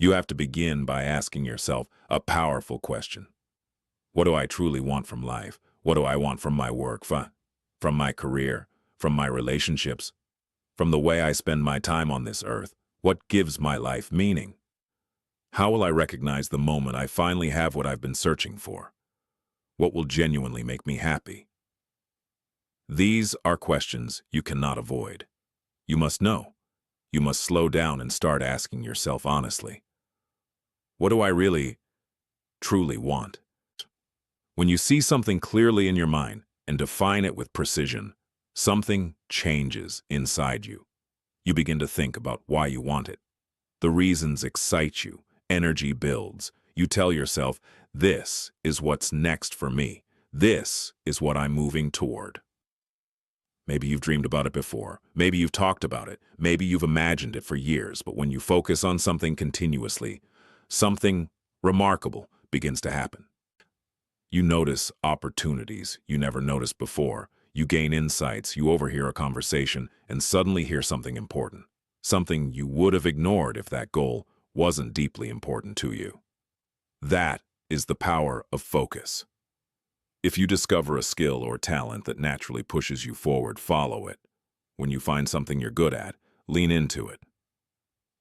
You have to begin by asking yourself a powerful question. What do I truly want from life? What do I want from my work, from my career, from my relationships, from the way I spend my time on this earth? What gives my life meaning? How will I recognize the moment I finally have what I've been searching for? What will genuinely make me happy? These are questions you cannot avoid. You must know. You must slow down and start asking yourself honestly. What do I really, truly want? When you see something clearly in your mind and define it with precision, something changes inside you. You begin to think about why you want it. The reasons excite you. Energy builds. You tell yourself, this is what's next for me. This is what I'm moving toward. Maybe you've dreamed about it before. Maybe you've talked about it. Maybe you've imagined it for years. But when you focus on something continuously, something remarkable begins to happen. You notice opportunities you never noticed before. You gain insights, you overhear a conversation, and suddenly hear something important. Something you would have ignored if that goal wasn't deeply important to you. That is the power of focus. If you discover a skill or talent that naturally pushes you forward, follow it. When you find something you're good at, lean into it.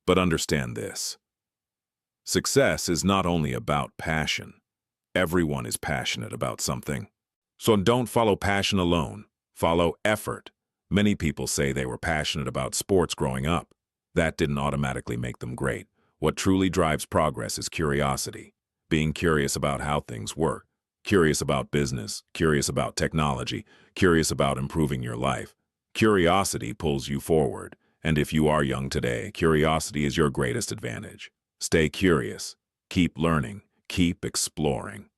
But understand this. Success is not only about passion. Everyone is passionate about something. So don't follow passion alone. Follow effort. Many people say they were passionate about sports growing up. That didn't automatically make them great. What truly drives progress is curiosity. Being curious about how things work. Curious about business, curious about technology, curious about improving your life. Curiosity pulls you forward, and if you are young today, curiosity is your greatest advantage. Stay curious, keep learning, keep exploring.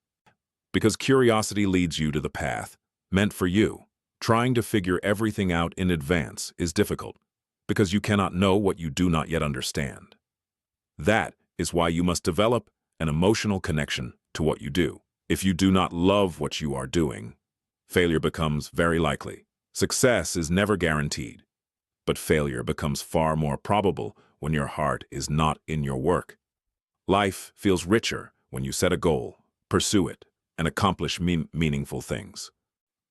Because curiosity leads you to the path meant for you. Trying to figure everything out in advance is difficult, because you cannot know what you do not yet understand. That is why you must develop an emotional connection to what you do. If you do not love what you are doing, failure becomes very likely. Success is never guaranteed, but failure becomes far more probable when your heart is not in your work. Life feels richer when you set a goal, pursue it, and accomplish meaningful things.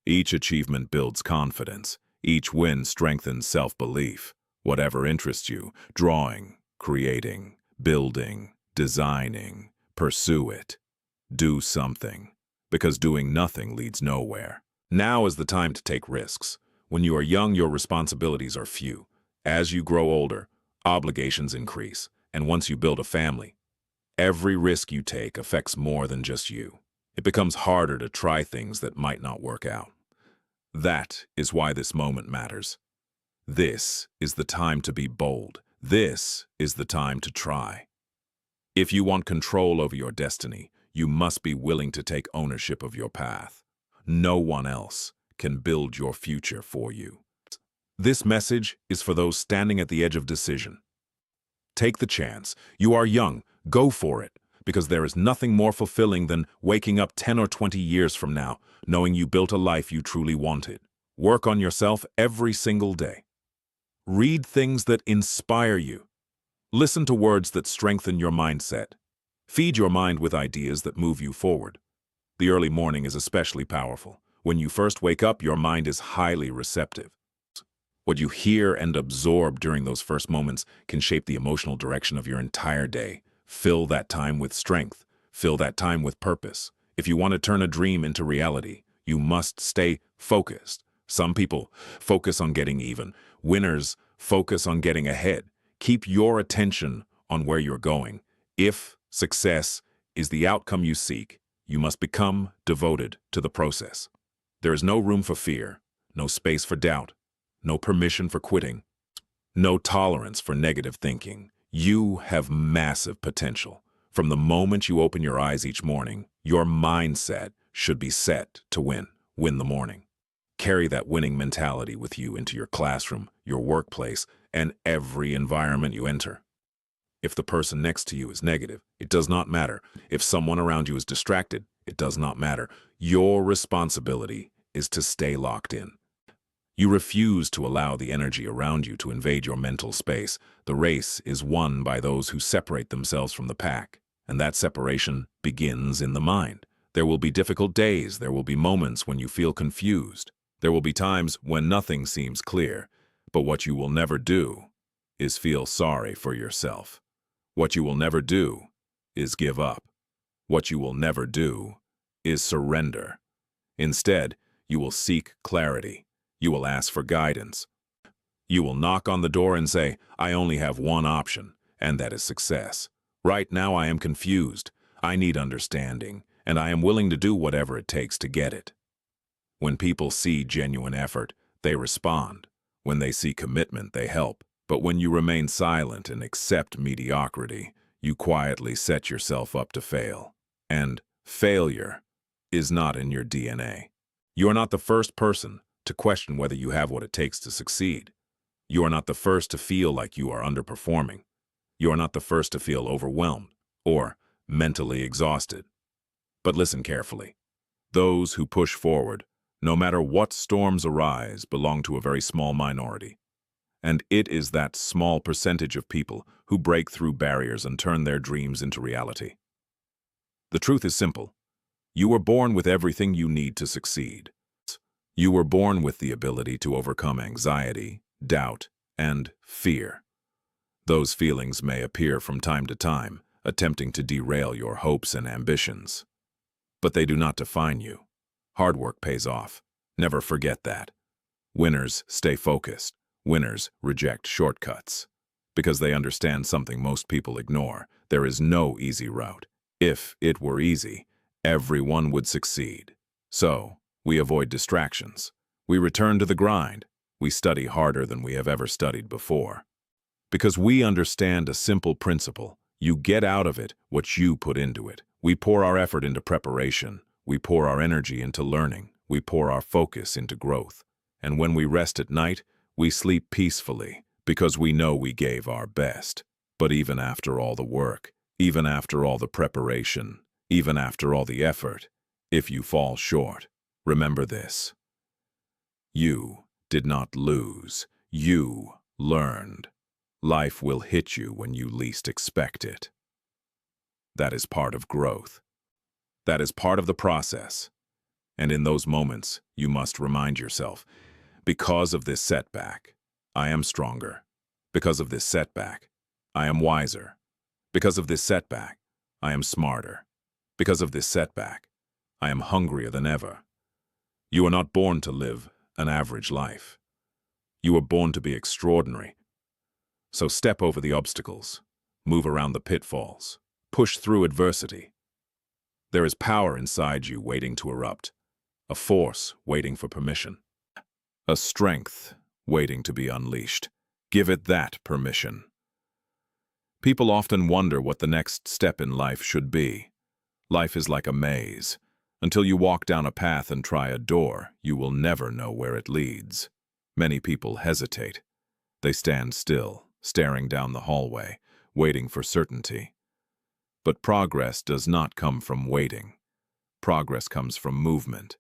Each achievement builds confidence. Each win strengthens self-belief. Whatever interests you, drawing, creating, building, designing, pursue it. Do something, because doing nothing leads nowhere. Now is the time to take risks. When you are young, your responsibilities are few. As you grow older, obligations increase, and once you build a family, every risk you take affects more than just you. It becomes harder to try things that might not work out. That is why this moment matters. This is the time to be bold. This is the time to try. If you want control over your destiny, you must be willing to take ownership of your path. No one else can build your future for you. This message is for those standing at the edge of decision. Take the chance. You are young. Go for it, because there is nothing more fulfilling than waking up 10 or 20 years from now, knowing you built a life you truly wanted. Work on yourself every single day. Read things that inspire you. Listen to words that strengthen your mindset. Feed your mind with ideas that move you forward. The early morning is especially powerful. When you first wake up, your mind is highly receptive. What you hear and absorb during those first moments can shape the emotional direction of your entire day. Fill that time with strength. Fill that time with purpose. If you want to turn a dream into reality, you must stay focused. Some people focus on getting even. Winners focus on getting ahead. Keep your attention on where you're going. If success is the outcome you seek, you must become devoted to the process. There is no room for fear, no space for doubt, no permission for quitting, no tolerance for negative thinking. You have massive potential. From the moment you open your eyes each morning, your mindset should be set to win. Win the morning. Carry that winning mentality with you into your classroom, your workplace, and every environment you enter. If the person next to you is negative, it does not matter. If someone around you is distracted, it does not matter. Your responsibility is to stay locked in. You refuse to allow the energy around you to invade your mental space. The race is won by those who separate themselves from the pack, and that separation begins in the mind. There will be difficult days, there will be moments when you feel confused, there will be times when nothing seems clear, but what you will never do is feel sorry for yourself. What you will never do is give up. What you will never do is surrender. Instead, you will seek clarity. You will ask for guidance. You will knock on the door and say, I only have one option, and that is success. Right now I am confused. I need understanding, and I am willing to do whatever it takes to get it. When people see genuine effort, they respond. When they see commitment, they help. But when you remain silent and accept mediocrity, you quietly set yourself up to fail. And failure is not in your DNA. You are not the first person to question whether you have what it takes to succeed. You are not the first to feel like you are underperforming. You are not the first to feel overwhelmed or mentally exhausted. But listen carefully. Those who push forward, no matter what storms arise, belong to a very small minority. And it is that small percentage of people who break through barriers and turn their dreams into reality. The truth is simple. You were born with everything you need to succeed. You were born with the ability to overcome anxiety, doubt, and fear. Those feelings may appear from time to time, attempting to derail your hopes and ambitions. But they do not define you. Hard work pays off. Never forget that. Winners stay focused. Winners reject shortcuts. Because they understand something most people ignore. There is no easy route. If it were easy, everyone would succeed. So, we avoid distractions. We return to the grind. We study harder than we have ever studied before. Because we understand a simple principle. You get out of it what you put into it. We pour our effort into preparation. We pour our energy into learning. We pour our focus into growth. And when we rest at night, we sleep peacefully because we know we gave our best. But even after all the work, even after all the preparation, even after all the effort, if you fall short, remember this. You did not lose. You learned. Life will hit you when you least expect it. That is part of growth. That is part of the process. And in those moments, you must remind yourself, because of this setback, I am stronger. Because of this setback, I am wiser. Because of this setback, I am smarter. Because of this setback, I am hungrier than ever. You are not born to live an average life. You were born to be extraordinary. So step over the obstacles, move around the pitfalls, push through adversity. There is power inside you waiting to erupt, a force waiting for permission, a strength waiting to be unleashed. Give it that permission. People often wonder what the next step in life should be. Life is like a maze. Until you walk down a path and try a door, you will never know where it leads. Many people hesitate. They stand still, staring down the hallway, waiting for certainty. But progress does not come from waiting. Progress comes from movement.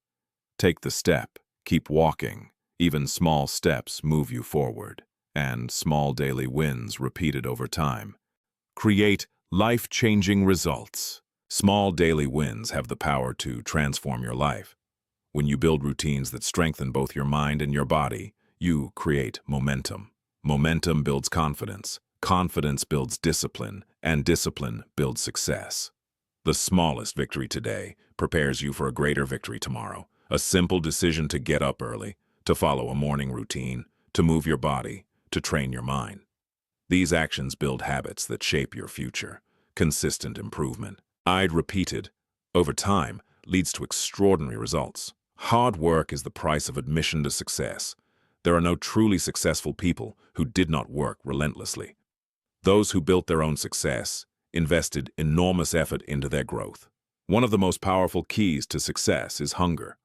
Take the step, keep walking. Even small steps move you forward, and small daily wins repeated over time create life-changing results. Small daily wins have the power to transform your life. When you build routines that strengthen both your mind and your body, you create momentum. Momentum builds confidence. Confidence builds discipline, and discipline builds success. The smallest victory today prepares you for a greater victory tomorrow. A simple decision to get up early, to follow a morning routine, to move your body, to train your mind. These actions build habits that shape your future. Consistent improvement, repeated over time, leads to extraordinary results. Hard work is the price of admission to success. There are no truly successful people who did not work relentlessly. Those who built their own success invested enormous effort into their growth. One of the most powerful keys to success is hunger.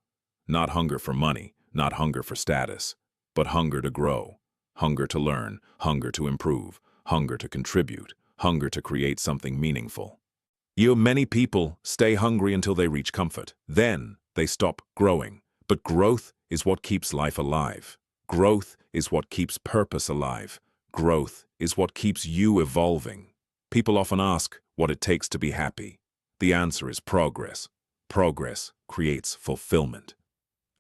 Not hunger for money, not hunger for status, but hunger to grow, hunger to learn, hunger to improve, hunger to contribute, hunger to create something meaningful. Many people stay hungry until they reach comfort. Then they stop growing. But growth is what keeps life alive. Growth is what keeps purpose alive. Growth is what keeps you evolving. People often ask what it takes to be happy. The answer is progress. Progress creates fulfillment.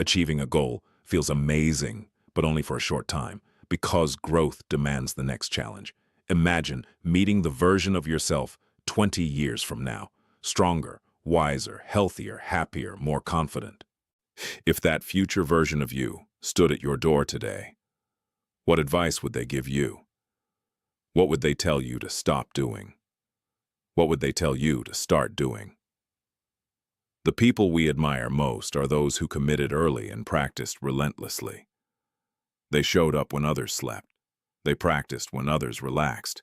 Achieving a goal feels amazing, but only for a short time, because growth demands the next challenge. Imagine meeting the version of yourself 20 years from now, stronger, wiser, healthier, happier, more confident. If that future version of you stood at your door today, what advice would they give you? What would they tell you to stop doing? What would they tell you to start doing? The people we admire most are those who committed early and practiced relentlessly. They showed up when others slept. They practiced when others relaxed.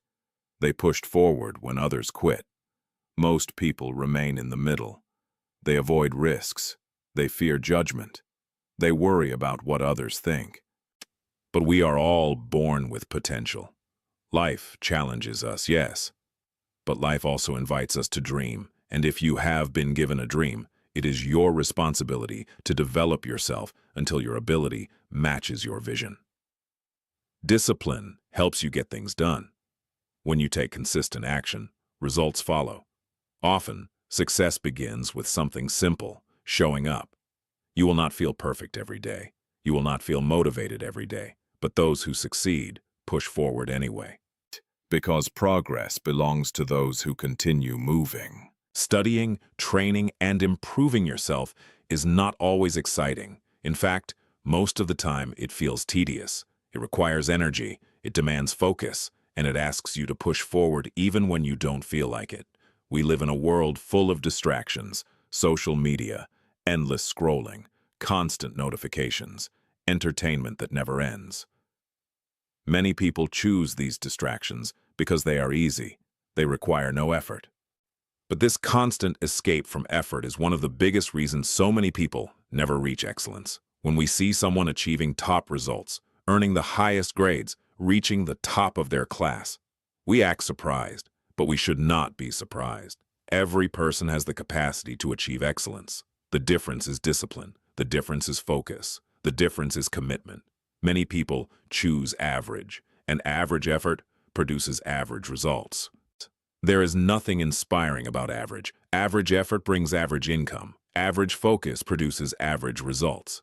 They pushed forward when others quit. Most people remain in the middle. They avoid risks. They fear judgment. They worry about what others think. But we are all born with potential. Life challenges us, yes. But life also invites us to dream. And if you have been given a dream, it is your responsibility to develop yourself until your ability matches your vision. Discipline helps you get things done. When you take consistent action, results follow. Often, success begins with something simple, showing up. You will not feel perfect every day. You will not feel motivated every day. But those who succeed push forward anyway. Because progress belongs to those who continue moving. Studying, training, and improving yourself is not always exciting. In fact, most of the time it feels tedious. It requires energy, it demands focus, and it asks you to push forward even when you don't feel like it. We live in a world full of distractions, social media, endless scrolling, constant notifications, entertainment that never ends. Many people choose these distractions because they are easy. They require no effort. But this constant escape from effort is one of the biggest reasons so many people never reach excellence. When we see someone achieving top results, earning the highest grades, reaching the top of their class, we act surprised, but we should not be surprised. Every person has the capacity to achieve excellence. The difference is discipline. The difference is focus. The difference is commitment. Many people choose average, and average effort produces average results. There is nothing inspiring about average. Average effort brings average income. Average focus produces average results.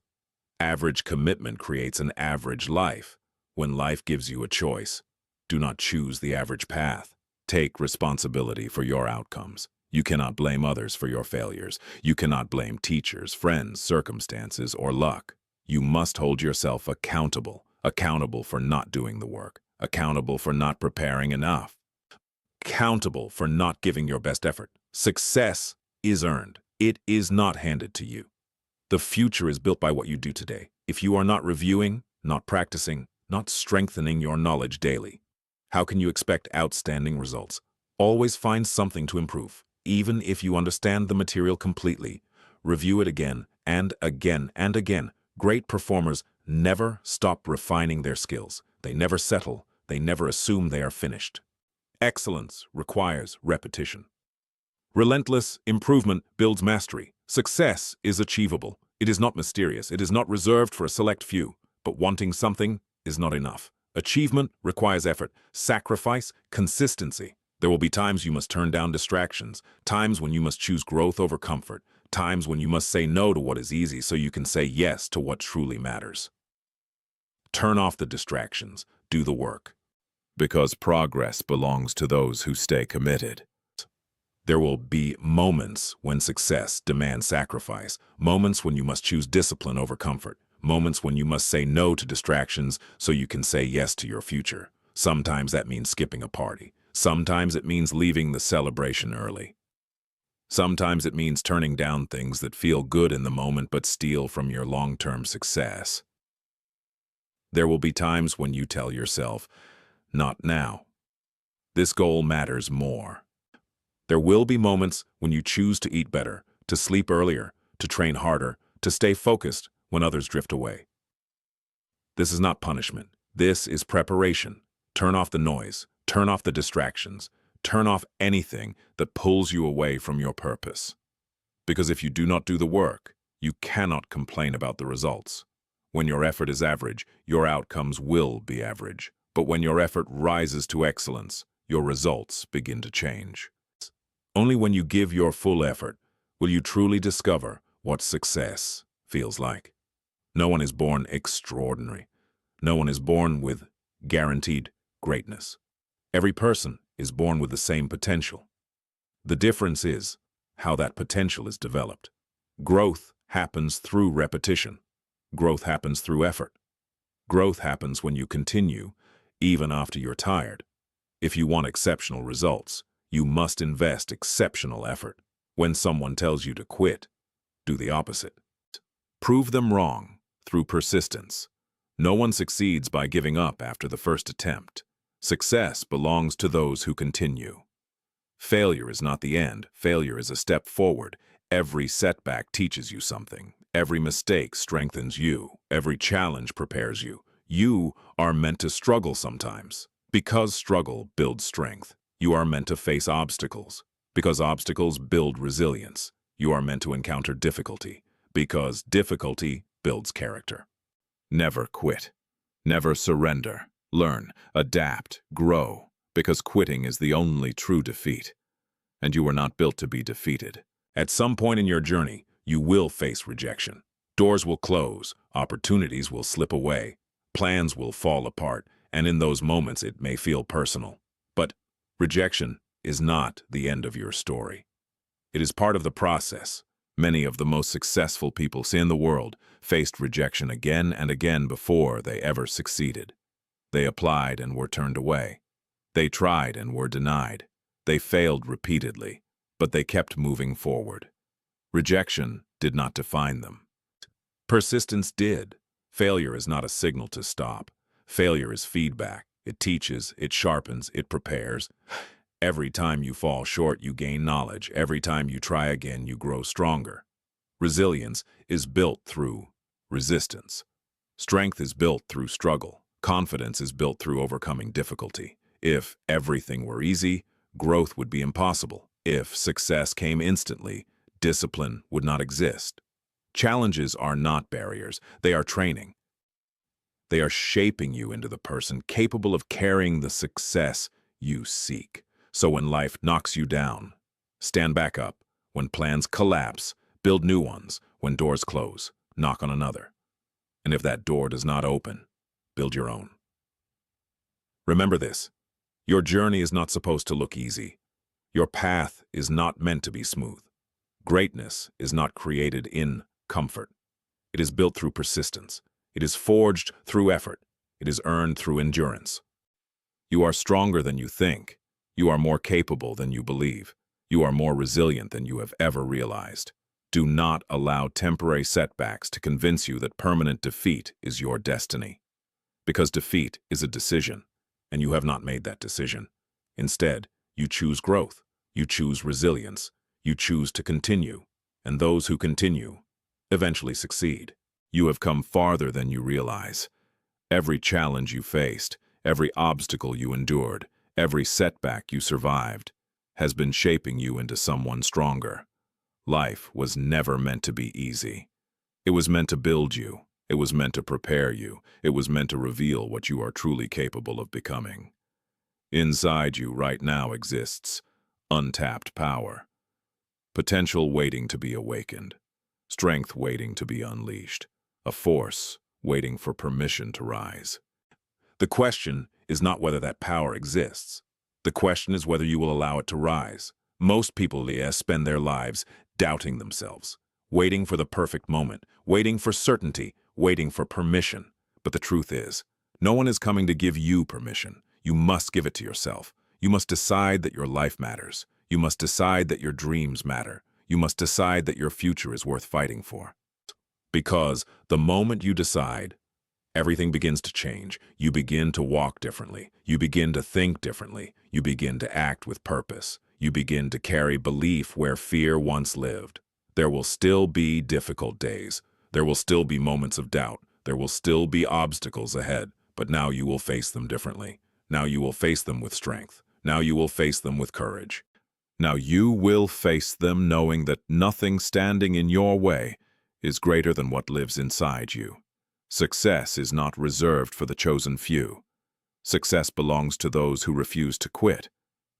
Average commitment creates an average life. When life gives you a choice, do not choose the average path. Take responsibility for your outcomes. You cannot blame others for your failures. You cannot blame teachers, friends, circumstances, or luck. You must hold yourself accountable. Accountable for not doing the work. Accountable for not preparing enough. Accountable for not giving your best effort. Success is earned. It is not handed to you. The future is built by what you do today. If you are not reviewing, not practicing, not strengthening your knowledge daily, how can you expect outstanding results? Always find something to improve. Even if you understand the material completely, review it again and again and again. Great performers never stop refining their skills. They never settle. They never assume they are finished. Excellence requires repetition. Relentless improvement builds mastery. Success is achievable. It is not mysterious. It is not reserved for a select few. But wanting something is not enough. Achievement requires effort, sacrifice, consistency. There will be times you must turn down distractions, times when you must choose growth over comfort, times when you must say no to what is easy so you can say yes to what truly matters. Turn off the distractions. Do the work. Because progress belongs to those who stay committed. There will be moments when success demands sacrifice, moments when you must choose discipline over comfort, moments when you must say no to distractions so you can say yes to your future. Sometimes that means skipping a party. Sometimes it means leaving the celebration early. Sometimes it means turning down things that feel good in the moment but steal from your long-term success. There will be times when you tell yourself, "Not now. This goal matters more." There will be moments when you choose to eat better, to sleep earlier, to train harder, to stay focused when others drift away. This is not punishment. This is preparation. Turn off the noise. Turn off the distractions. Turn off anything that pulls you away from your purpose. Because if you do not do the work, you cannot complain about the results. When your effort is average, your outcomes will be average. But when your effort rises to excellence, your results begin to change. Only when you give your full effort will you truly discover what success feels like. No one is born extraordinary. No one is born with guaranteed greatness. Every person is born with the same potential. The difference is how that potential is developed. Growth happens through repetition. Growth happens through effort. Growth happens when you continue, even after you're tired. If you want exceptional results, you must invest exceptional effort. When someone tells you to quit, do the opposite. Prove them wrong through persistence. No one succeeds by giving up after the first attempt. Success belongs to those who continue. Failure is not the end. Failure is a step forward. Every setback teaches you something. Every mistake strengthens you. Every challenge prepares you. You are meant to struggle sometimes. Because struggle builds strength. You are meant to face obstacles. Because obstacles build resilience. You are meant to encounter difficulty. Because difficulty builds character. Never quit. Never surrender. Learn, adapt, grow. Because quitting is the only true defeat. And you were not built to be defeated. At some point in your journey, you will face rejection. Doors will close, opportunities will slip away, plans will fall apart, and in those moments it may feel personal. But rejection is not the end of your story. It is part of the process. Many of the most successful people in the world faced rejection again and again before they ever succeeded. They applied and were turned away. They tried and were denied. They failed repeatedly, but they kept moving forward. Rejection did not define them. Persistence did. Failure is not a signal to stop. Failure is feedback. It teaches, it sharpens, it prepares. Every time you fall short, you gain knowledge. Every time you try again, you grow stronger. Resilience is built through resistance. Strength is built through struggle. Confidence is built through overcoming difficulty. If everything were easy, growth would be impossible. If success came instantly, discipline would not exist. Challenges are not barriers. They are training. They are shaping you into the person capable of carrying the success you seek. So when life knocks you down, stand back up. When plans collapse, build new ones. When doors close, knock on another. And if that door does not open, build your own. Remember this. Your journey is not supposed to look easy. Your path is not meant to be smooth. Greatness is not created in comfort. It is built through persistence. It is forged through effort. It is earned through endurance. You are stronger than you think. You are more capable than you believe. You are more resilient than you have ever realized. Do not allow temporary setbacks to convince you that permanent defeat is your destiny. Because defeat is a decision, and you have not made that decision. Instead, you choose growth. You choose resilience. You choose to continue. And those who continue eventually succeed. You have come farther than you realize. Every challenge you faced, every obstacle you endured, every setback you survived, has been shaping you into someone stronger. Life was never meant to be easy. It was meant to build you. It was meant to prepare you. It was meant to reveal what you are truly capable of becoming. Inside you right now exists untapped power, potential waiting to be awakened, strength waiting to be unleashed, a force waiting for permission to rise. The question is not whether that power exists. The question is whether you will allow it to rise. Most people spend their lives doubting themselves, waiting for the perfect moment, waiting for certainty, waiting for permission. But the truth is, no one is coming to give you permission. You must give it to yourself. You must decide that your life matters. You must decide that your dreams matter. You must decide that your future is worth fighting for. Because the moment you decide, everything begins to change. You begin to walk differently. You begin to think differently. You begin to act with purpose. You begin to carry belief where fear once lived. There will still be difficult days. There will still be moments of doubt. There will still be obstacles ahead. But now you will face them differently. Now you will face them with strength. Now you will face them with courage. Now you will face them knowing that nothing standing in your way is greater than what lives inside you. Success is not reserved for the chosen few. Success belongs to those who refuse to quit.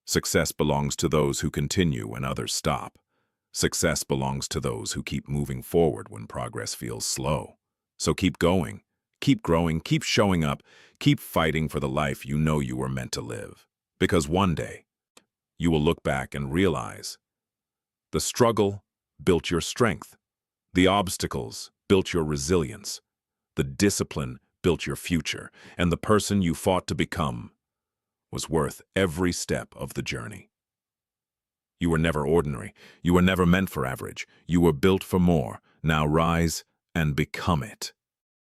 Success belongs to those who continue when others stop. Success belongs to those who keep moving forward when progress feels slow. So keep going, keep growing, keep showing up, keep fighting for the life you know you were meant to live. Because one day, you will look back and realize the struggle built your strength. The obstacles built your resilience. The discipline built your future. And the person you fought to become was worth every step of the journey. You were never ordinary. You were never meant for average. You were built for more. Now rise and become it.